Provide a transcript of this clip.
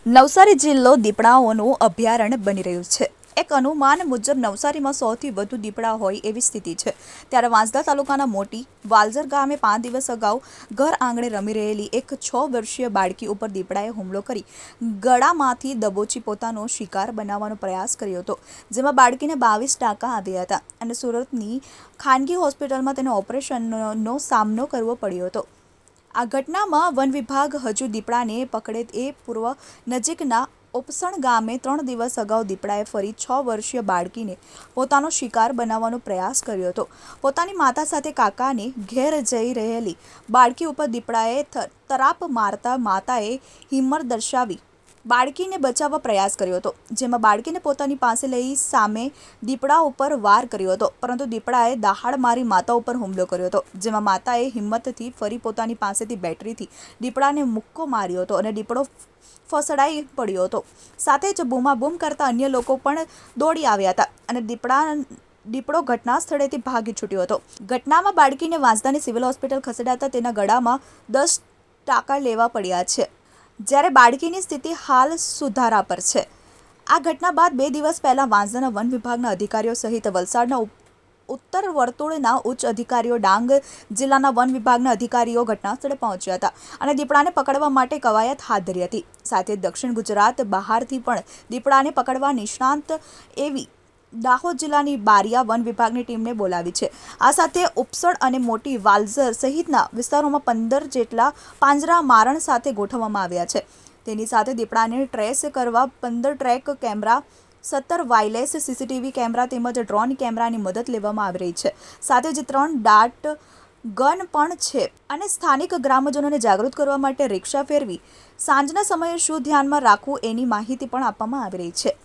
નવસારી જિલ્લો દીપડાઓનું અભયારણ્ય બની રહ્યું છે। એક અનુમાન મુજબ નવસારીમાં સૌથી વધુ દીપડા હોય એવી સ્થિતિ છે। ત્યારે વાંસદા તાલુકાના મોટી વાલઝર ગામે 5 દિવસ અગાઉ ઘર આંગણે રમી રહેલી એક 6 વર્ષીય બાળકી ઉપર દીપડાએ હુમલો કરી ગળામાંથી દબોચી પોતાનો શિકાર બનાવવાનો પ્રયાસ કર્યો હતો, જેમાં બાળકીને 22 ટાંકા આવ્યા હતા અને સુરતની ખાનગી હોસ્પિટલમાં તેને ઓપરેશનનો સામનો કરવો પડ્યો હતો। આ ઘટનામાં વન વિભાગ હજુ દીપડાને પકડે એ પૂર્વ નજીકના ઉપસણ ગામે 3 દિવસ અગાઉ દીપડાએ ફરી 6 વર્ષીય બાળકીને પોતાનો શિકાર બનાવવાનો પ્રયાસ કર્યો હતો। પોતાની માતા સાથે કાકાને ઘેર જઈ રહેલી બાળકી ઉપર દીપડાએ તરાપ મારતા માતાએ હિંમત દર્શાવી બાળકીને બચાવવા પ્રયાસ કર્યો હતો, જેમાં બાળકીને પોતાની પાસે લઈ સામે દીપડા ઉપર વાર કર્યો હતો, પરંતુ દીપડાએ દહાડ મારી માતા ઉપર હુમલો કર્યો હતો, જેમાં માતાએ હિંમતથી ફરી પોતાની પાસેથી બેટરીથી દીપડાને મુક્કો માર્યો હતો અને દીપડો ફસડાઈ પડ્યો હતો। સાથે જ બૂમાબૂમ કરતા અન્ય લોકો પણ દોડી આવ્યા હતા અને દીપડો ઘટના સ્થળેથી ભાગી છૂટ્યો હતો। ઘટનામાં બાળકીને વાંસદાની સિવિલ હોસ્પિટલ ખસેડાતા તેના ગળામાં 10 ટાંકા લેવા પડ્યા છે, જ્યારે બાળકીની સ્થિતિ હાલ સુધારા પર છે। આ ઘટના બાદ 2 દિવસ પહેલા વાંસદાના વન વિભાગના અધિકારીઓ સહિત વલસાડના ઉત્તર વર્તુળના ઉચ્ચ અધિકારીઓ, ડાંગ જિલ્લાના વન વિભાગના અધિકારીઓ ઘટનાસ્થળે પહોંચ્યા હતા અને દીપડાને પકડવા માટે કવાયત હાથ ધરી હતી। સાથે દક્ષિણ ગુજરાત બહારથી પણ દીપડાને પકડવા નિષ્ણાંત એવી દાહોદ જિલ્લાની બારિયા વન વિભાગની ટીમને બોલાવી છે। આ સાથે ઉપસણ અને મોટી વાલઝર સહિતના વિસ્તારોમાં 15 જેટલા પાંજરા મારણ સાથે ગોઠવવામાં આવ્યા છે। તેની સાથે દીપડાને ટ્રેસ કરવા 15 track camera, 17 wireless CCTV camera તેમજ ડ્રોન કેમેરાની મદદ લેવામાં આવી રહી છે। સાથે જ 3 ડાર્ટ ગન પણ છે અને સ્થાનિક ગ્રામજનોને જાગૃત કરવા માટે રિક્ષા ફેરવી સાંજના સમયે શું ધ્યાનમાં રાખવું એની માહિતી પણ આપવામાં આવી રહી છે।